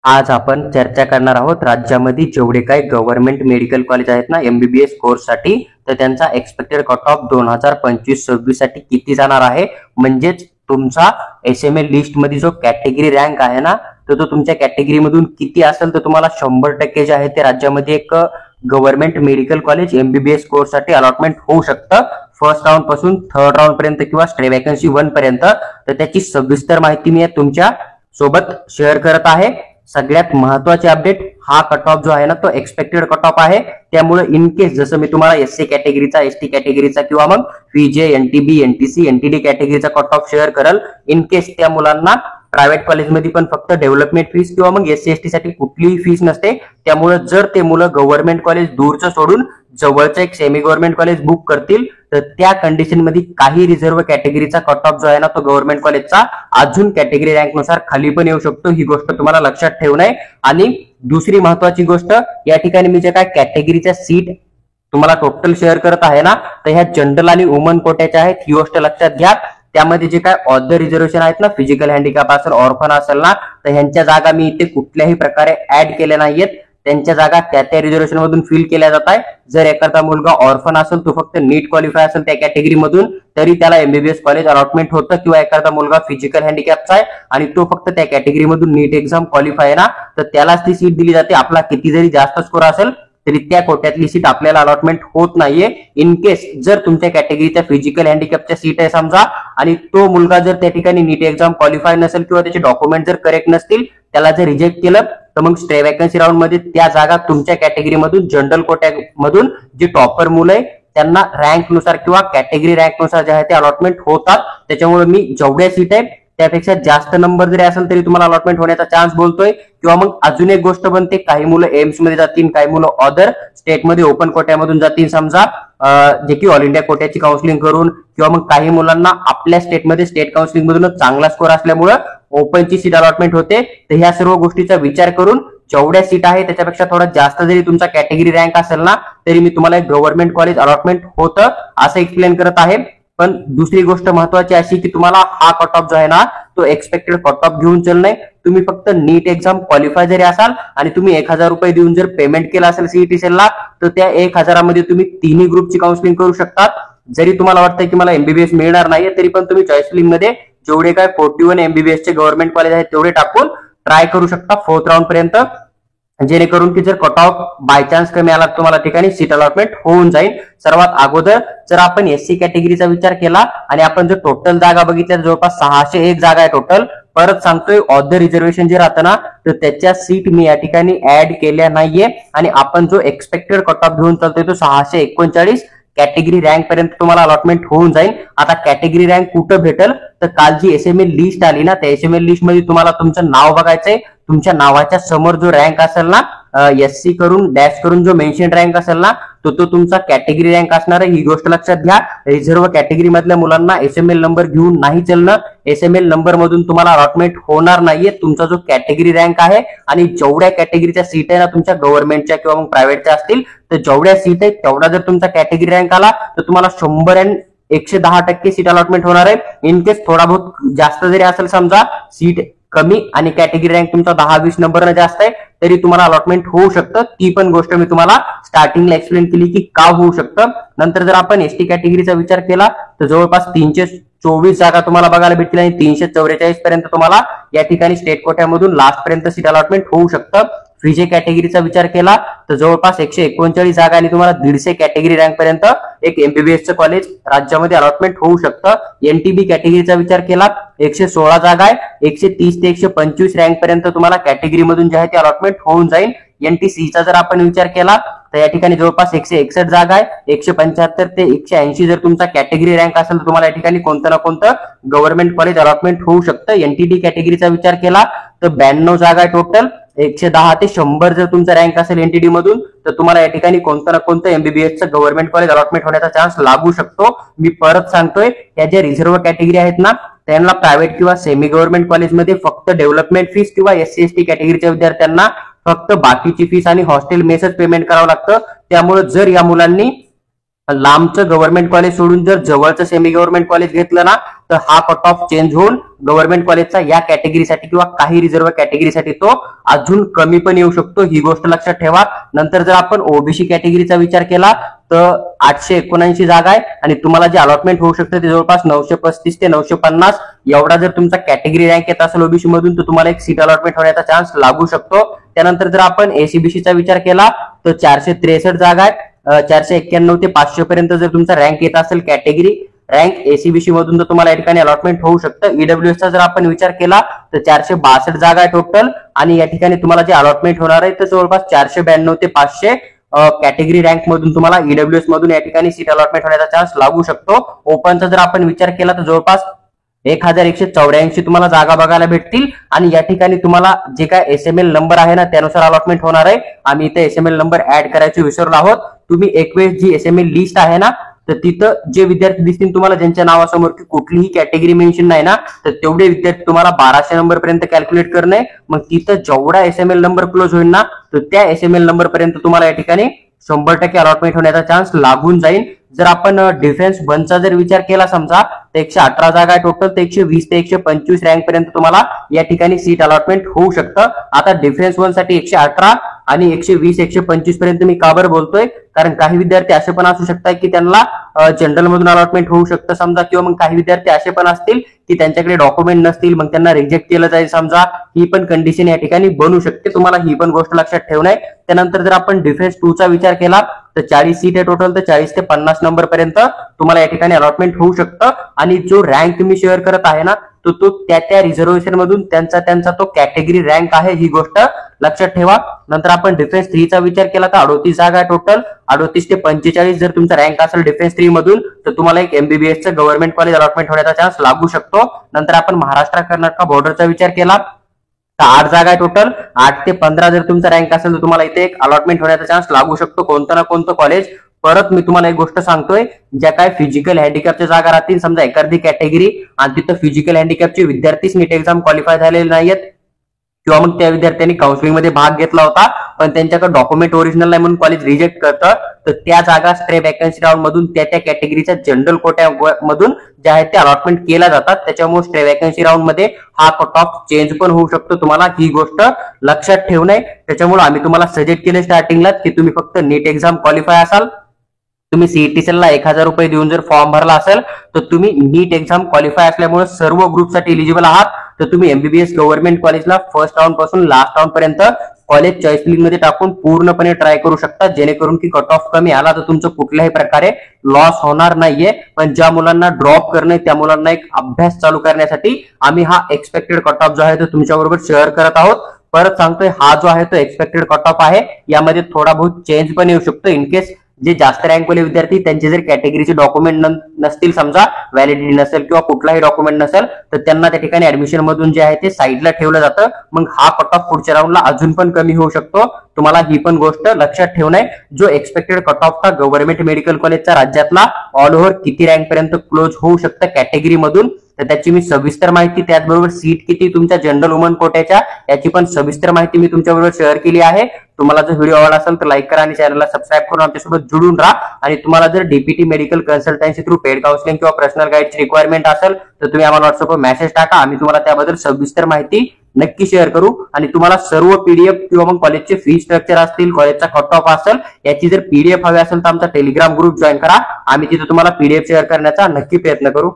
आज आपण चर्चा करणार आहोत राज्यामध्ये जेवढे काही गव्हर्नमेंट मेडिकल कॉलेज आहेत ना एमबीबीएस कोर्ससाठी, तर त्यांचा एक्सपेक्टेड कट ऑफ 2025-26 साठी किती जाणार आहे। म्हणजेच तुमचा एसएमए लिस्ट मध्ये जो कॅटेगरी रँक आहे ना, तर तो तुमच्या कॅटेगरी मधून किती असेल तर तुम्हाला 100% जे आहे ते राज्यामध्ये एक government medical college MBBS course साठी अलॉटमेंट होऊ शकतं। फर्स्ट राउंड पासून थर्ड राउंड पर्यंत किंवा स्टे वॅकन्सी 1 पर्यंत। तर त्याची सविस्तर माहिती मी तुमच्या सोबत शेअर करत आहे। सगळ्यात महत्त्वाचे अपडेट, हा कट ऑफ जो आहे ना तो एक्सपेक्टेड कट ऑफ आहे। त्यामुळे इन केस जसं मी तुम्हाला एससी कॅटेगरीचा, एसटी कॅटेगरीचा किंवा मग व्हीजे, एनटीबी, एनटीसी, एनटीडी कॅटेगरीचा कट ऑफ शेअर करल। इन केस त्या मुलांना प्रायव्हेट कॉलेजमध्ये पण फक्त डेव्हलपमेंट फीस किंवा मग एससी एसटी साठी कुठलीही फीस नसते। त्यामुळे जर ते मुलं गव्हर्नमेंट कॉलेज दूरचं सोडून जवळचं एक सेमी गव्हर्नमेंट कॉलेज बुक करतील तर त्या कंडिशन मध्ये काही रिझर्व्ह कॅटेगरीचा कट ऑफ जो आहे ना तो गव्हर्नमेंट कॉलेजचा अजून कॅटेगरी रँक नुसार खाली पण येऊ शकतो। ही गोष्ट तुम्हाला लक्षात ठेवणं आहे। आणि दुसरी महत्वाची गोष्ट, या ठिकाणी मी जे काय कॅटेगरीच्या सीट तुम्हाला टोटल शेअर करत आहे ना, तर ह्या जनरल आणि वुमन कोट्याच्या आहेत। ही गोष्ट लक्षात घ्या। त्यामध्ये जे काय ऑदर रिझर्वेशन आहेत ना, फिजिकल हँडिकॅप असेल, ऑर्फन असेल ना, तर ह्यांच्या जागा मी इथे कुठल्याही प्रकारे ऍड केल्या नाहीयेत। त्यांच्या जागा त्या रिझर्वेशन मधून फिल केल्या जात आहे। जर एखादा मुलगा ऑर्फन असेल, तो फक्त नीट क्वालिफाय असेल त्या कॅटेगरी मधून, तरी त्याला एमबीबीएस कॉलेज अलॉटमेंट होतं। किंवा एखादा मुलगा फिजिकल हँडिकॅपचा आहे आणि तो फक्त त्या कॅटेगरी मधून नीट एक्झाम क्वालिफाय आहे ना, तर त्यालाच ती सीट दिली जाते। आपला किती जरी जास्त स्कोर असेल तरी त्या कोट्यातली सीट आपल्याला अलॉटमेंट होत नाहीये। इन केस जर तुमच्या कॅटेगरीच्या फिजिकल हँडिकॅपच्या सीट आहे समजा, आणि तो मुलगा जर त्या ठिकाणी नीट एक्झाम क्वालिफाय नसेल किंवा त्याचे डॉक्युमेंट जर करेक्ट नसतील, त्याला जर रिजेक्ट केलं तर मग स्टे वॅकन्सी राऊंड मध्ये त्या जागा तुमच्या कॅटेगरी मधून, जनरल कोट्यामधून जे टॉपर मुलं आहे त्यांना रँक नुसार किंवा कॅटेगरी रँक नुसार जे आहे ते अलॉटमेंट होतात। त्याच्यामुळे मी जेवढ्या सीट आहेत त्यापेक्षा जास्त नंबर जरी असेल तरी तुम्हाला अलॉटमेंट होण्याचा चान्स बोलतोय। किंवा मग अजून एक गोष्ट बनते, काही मुलं एम्स मध्ये जातील, काही मुलं अदर स्टेटमध्ये ओपन कोट्यामधून जातील समजा, जे की ऑल इंडिया कोट्याची काउन्सिलिंग करून, किंवा मग काही मुलांना आपल्या स्टेटमध्ये स्टेट काउन्सिलिंग मधूनच चांगला स्कोर असल्यामुळे ओपनची सीट अलॉटमेंट होते। तर ह्या सर्व गोष्टीचा विचार करून जेवढ्या सीट आहे त्याच्यापेक्षा थोडा जास्त जरी तुमचा कॅटेगरी रँक असेल ना, तरी मी तुम्हाला एक गव्हर्नमेंट कॉलेज अलॉटमेंट होतं असं एक्सप्लेन करत आहे। पण दुसरी गोष्ट महत्वाची अशी की तुम्हाला हा कट ऑफ जो आहे ना तो एक्सपेक्टेड कट ऑफ घेऊन चलणे। तुम्ही फक्त नीट एक्झाम क्वालिफाय जरी असाल आणि तुम्ही 1000 रुपये देऊन जर पेमेंट केलं असेल सीईटी सेलला, तर त्या 1000 मध्ये तुम्ही तिन्ही ग्रुपची काउन्सिलिंग करू शकतात। जरी तुम्हाला वाटतं की मला एमबीबीएस मिळणार नाहीये, तरी पण तुम्ही चॉईस फिलिंग मध्ये जेवढे काय 41 एमबीबीएस चे गव्हर्नमेंट कॉलेज आहेत तेवढे टाकून ट्राय करू शकता 4th राऊंड पर्यंत, जेणेकरून की जर कट ऑफ बाय चान्स कमी आला तुम्हाला ठिकाणी सीट अलॉटमेंट होऊन जाईल। सर्वात अगोदर जर आपण एससी कॅटेगरीचा विचार केला आणि आपण जर टोटल जागा बघितल्या, जवळपास 601 जागा आहे टोटल। परत सांगतोय, ऑदर रिझर्वेशन जे राहतं ना, तर त्याच्या सीट मी या ठिकाणी ऍड केल्या नाहीये। आणि आपण जो एक्सपेक्टेड कट ऑफ घेऊन चालतोय तो 639 कॅटेगरी रँक पर्यंत तुम्हाला अलॉटमेंट होऊन जाईल। आता कॅटेगरी रँक कुठं भेटल, तर काल जी एसएमए लिस्ट आली ना, त्या एसएमए लिस्ट मध्ये तुम्हाला तुमचं नाव बघायचंय। तुमच्या नावाच्या समोर जो रँक असेल ना, एससी करून डॅश करून जो मेन्शन रँक असेल ना, तो तुमचा कॅटेगरी रँक असणार आहे। ही गोष्ट लक्षात घ्या। रिझर्व्ह कॅटेगरी मधल्या मुलांना एसएमएल नंबर घेऊन नाही चालणं। एसएमएल नंबर मधून तुम्हाला अलॉटमेंट होणार नाहीये। तुमचा जो कॅटेगरी रँक आहे आणि जेवढ्या कॅटेगरीच्या सीट आहे ना तुमच्या गव्हर्नमेंटच्या किंवा मग प्रायव्हेटच्या असतील, तर जेवढ्या सीट आहेत तेवढा जर तुमचा कॅटेगरी रँक आला तर तुम्हाला 100 आणि 110% सीट अलॉटमेंट होणार आहे। इन केस थोडा बहुत जास्त जरी असेल समजा सीट कमी आणि कॅटेगरी रँक तुमचा 10-20 नंबरनं जास्त आहे, तरी तुम्हाला अलॉटमेंट होऊ शकतं। ती पण गोष्ट मी तुम्हाला स्टार्टिंगला एक्सप्लेन केली की का होऊ शकतं। नंतर जर आपण एसटी कॅटेगरीचा विचार केला तर जवळपास 324 जागा तुम्हाला बघायला भेटतील आणि 344 पर्यंत तुम्हाला या ठिकाणी स्टेट कोट्यामधून लास्ट पर्यंत सीट अलॉटमेंट होऊ शकतं। फ्रीजे कॅटेगरीचा विचार केला तर जवळपास 139 जागा आणि तुम्हाला 150 कॅटेगरी रँक पर्यंत एक एमबीबीएसचं कॉलेज राज्यामध्ये अलॉटमेंट होऊ शकतं। एनटीबी कॅटेगरीचा विचार केला 116 जागा आहे, 130 ते 125 रँक पर्यंत तुम्हाला कॅटेगरी मधून जे आहे ते अलॉटमेंट होऊन जाईल। एनटीसीचा जर आपण विचार केला तर या ठिकाणी जवळपास 161 जागा आहे, 175 ते 180 जर तुमचा कॅटेगरी रँक असेल तर तुम्हाला या ठिकाणी कोणतं ना कोणतं गव्हर्नमेंट कॉलेज अलॉटमेंट होऊ शकतं। एनटीडी कॅटेगरीचा विचार केला तर 92 जागा आहे टोटल, 110 ते 100 जर तुमचा रँक असेल एनटीडी मधून तर तुम्हाला या ठिकाणी कोणतं ना कोणतं एमबीबीएसचं गव्हर्नमेंट कॉलेज अलॉटमेंट होण्याचा चान्स लागू शकतो। मी परत सांगतोय, या ज्या रिझर्व्ह कॅटेगरी आहेत ना त्यांना प्रायव्हेट किंवा सेमी गव्हर्नमेंट कॉलेजमध्ये फक्त डेव्हलपमेंट फीस किंवा एससी एसटी कॅटेगरीच्या विद्यार्थ्यांना फक्त बाकीची फीस आणि हॉस्टेल मेसच पेमेंट करावं लागतं। त्यामुळे जर या मुलांनी लांबचं गव्हर्नमेंट कॉलेज सोडून जर जवळचं सेमी गव्हर्नमेंट कॉलेज घेतलं ना, तर हा कट ऑफ चेंज होऊन गव्हर्नमेंट कॉलेजचा या कॅटेगरीसाठी किंवा काही रिझर्व्ह कॅटेगरीसाठी तो अजून कमी पण येऊ शकतो, ही गोष्ट लक्षात ठेवा. नंतर जर आपण ओबीसी कॅटेगरीचा विचार केला तर 879 जागा आहे आणि तुम्हाला जे अलॉटमेंट होऊ शकतं ते जवळपास 935 ते 950 एवढा जर तुमचा कॅटेगरी रँक येत असेल ओबीसी मधून तर तुम्हाला एक सीट अलॉटमेंट होण्याचा चान्स लागू शकतो. त्यानंतर जर आपण एसीबीसीचा विचार केला तर 463 जागा आहेत. 491 ते 500 पर्यंत जर तुमचा रँक येत असेल कॅटेगरी रँक एसीबीसी मधून तर तुम्हाला या ठिकाणी अलॉटमेंट होऊ शकतं. ईडब्ल्यूएसचा जर आपण विचार केला तर 462 जागा आहे टोटल आणि या ठिकाणी तुम्हाला जे अलॉटमेंट होणार आहे तर जवळपास 492 ते 500 कॅटेगरी रँक मधून तुम्हाला ईडब्ल्यूएस मधून या ठिकाणी सीट अलॉटमेंट होण्याचा चान्स लागू शकतो. ओपनचा जर आपण विचार केला तर जवळपास 1184 तुम्हाला जागा बघायला भेटतील आणि या ठिकाणी तुम्हाला जे काय एसएमएल नंबर आहे ना त्यानुसार अलॉटमेंट होणार आहे. आम्ही इथे एसएमएल नंबर ऍड करायचे विसरलो आहोत. तुम्ही एक वेळेस जी एसएमएल लिस्ट आहे ना तर तिथं जे विद्यार्थी दिसतील तुम्हाला ज्यांच्या नावासमोर की कुठलीही कॅटेगरी मेन्शन नाही ना तर तेवढे विद्यार्थी तुम्हाला 1200 नंबर पर्यंत कॅल्क्युलेट करणे. मग तिथं जेवढा एसएमएल नंबर क्लोज होईल ना तर त्या एसएमएल नंबर पर्यंत तुम्हाला या ठिकाणी 100% अलॉटमेंट होण्याचा चान्स लागून जाईल. जर आपण डिफेन्स बनचा जर विचार केला समजा तर 118 जागा आहे टोटल, तर 120 ते 125 रँक पर्यंत तुम्हाला या ठिकाणी सीट अलॉटमेंट होऊ शकतं. आता डिफेन्स वन साठी 118 आणि 120 125 पर्यंत मी का बरं बोलतोय कारण काही विद्यार्थी असे पण असू शकतात की त्यांना जनरल मधून अलॉटमेंट होऊ शकतं समजा, किंवा मग काही विद्यार्थी असे पण असतील की त्यांच्याकडे डॉक्युमेंट नसतील मग त्यांना रिजेक्ट केलं जाईल समजा, ही पण कंडिशन या ठिकाणी बनू शकते. तुम्हाला ही पण गोष्ट लक्षात ठेवणं आहे. त्यानंतर जर आपण डिफेन्स 2 चा विचार केला तर 40 सीट आहे टोटल, तर 40 ते 50 नंबर पर्यंत तुम्हाला या ठिकाणी अलॉटमेंट होऊ शकतं आणि जो रँक तुम्ही शेअर करत आहे ना तो त्या रिझर्वेशन मधून त्यांचा तो कॅटेगरी रँक आहे, ही गोष्ट लक्षात ठेवा. नंतर आपण डिफेन्स 3 चा विचार केला तर 38 जागा आहे टोटल, 38 ते 45 जर तुमचा रँक असेल डिफेन्स 3 मधून तर तुम्हाला एक एमबीबीएसचं गव्हर्नमेंट कॉलेज अलॉटमेंट होण्याचा चान्स लागू शकतो. नंतर आपण महाराष्ट्र कर्नाटक बॉर्डरचा विचार केला तर 8 जागा आहे टोटल, 8 ते 15 जर तुमचा रँक असेल तर तुम्हाला इथे एक अलॉटमेंट होण्याचा चान्स लागू शकतो कोणतं ना कोणतं कॉलेज. परत मी तुम्हाला एक गोष्ट सांगतोय, ज्या काय फिजिकल हँडिकॅपच्या जागा राहतील समजा एखादी कॅटेगरी आणि तिथं फिजिकल हँडिकॅपचे विद्यार्थीच नीट एक्झाम क्वालिफाय झालेले नाहीयेत किंवा मग त्या विद्यार्थ्यांनी काउन्सिलिंग मध्ये भाग घेतला होता पण त्यांच्याकडे डॉक्युमेंट ओरिजिनल नाही म्हणून कॉलेज रिजेक्ट करतं, तर त्या जागा स्ट्रे वॅकन्सी राऊंड मधून त्या कॅटेगरीच्या जनरल कोट्यामधून ज्या आहेत ते अलॉटमेंट केल्या जातात. त्याच्यामुळे स्ट्रे वॅकन्सी राऊंड मध्ये हा कट ऑफ चेंज पण होऊ शकतो. तुम्हाला ही गोष्ट लक्षात ठेवणं आहे. त्याच्यामुळे आम्ही तुम्हाला सजेस्ट केले स्टार्टिंगलाच की तुम्ही फक्त नीट एक्झाम क्वालिफाय असाल, तुम्ही सीईटीसीला 1000 रुपये देऊन जर फॉर्म भरला असेल तर तुम्ही नीट एक्झाम क्वालिफाय असल्यामुळे सर्व ग्रुपसाठी एलिजिबल आहात. तर तुम्ही एमबीबीएस गव्हर्नमेंट कॉलेजला फर्स्ट राऊंड पासून लास्ट राऊंड पर्यंत कॉलेज चॉईस लिंक मध्ये टाकून पूर्णपणे ट्राय करू शकता, जेणेकरून की कट ऑफ कमी आला तर तुमचं कुठल्याही प्रकारे लॉस होणार नाहीये. पण ज्या मुलांना ड्रॉप करणे त्या मुलांना एक अभ्यास चालू करण्यासाठी आम्ही हा एक्सपेक्टेड कट ऑफ जो आहे तो तुमच्याबरोबर शेअर करत आहोत. परत सांगतोय हा जो आहे तो एक्सपेक्टेड कट ऑफ आहे, यामध्ये थोडा बहुत चेंज पण येऊ शकतो इन केस जे जास्त रँक वाले विद्यार्थी त्यांचे जर कॅटेगरीचे डॉक्युमेंट नसतील समजा, व्हॅलिडिटी नसेल किंवा कुठलाही डॉक्युमेंट नसेल तर त्यांना त्या ठिकाणी ऍडमिशन मधून जे आहे ते साईडला ठेवलं जातं. मग हा कट ऑफ पुढच्या राऊंडला अजून पण कमी होऊ शकतो. तुम्हाला ही पण गोष्ट लक्षात ठेवणं आहे. जो एक्सपेक्टेड कट ऑफ का गव्हर्नमेंट मेडिकल कॉलेजचा राज्यातला ऑल ओव्हर किती रँक पर्यंत क्लोज होऊ शकतं कॅटेगरी मधून, तर त्याची मी सविस्तर माहिती, त्याचबरोबर सीट किती तुमच्या जनरल वुमन कोट्याच्या याची पण सविस्तर माहिती मी तुमच्याबरोबर शेअर केली आहे. तुम्हाला जर व्हिडिओ आवडला असेल तर लाईक करा आणि चॅनलला सबस्क्राईब करून आमच्यासोबत जुळून राहा. आणि तुम्हाला जर DPT medical consultancy through paid counselling किंवा पर्सनल गाईडची रिक्वायरमेंट असेल तर तुम्ही आम्हाला व्हॉट्सअपवर मेसेज टाका, आम्ही तुम्हाला त्याबद्दल सविस्तर माहिती नक्की शेअर करू. आणि तुम्हाला सर्व पीडीएफ किंवा मग कॉलेजचे फी स्ट्रक्चर असतील, कॉलेजचा कट ऑफ असेल, याची जर पीडीएफ हवी असेल तर आमचा टेलिग्राम ग्रुप जॉईन करा. आम्ही तिथे तुम्हाला पीडीएफ शेअर करण्याचा नक्की प्रयत्न करू.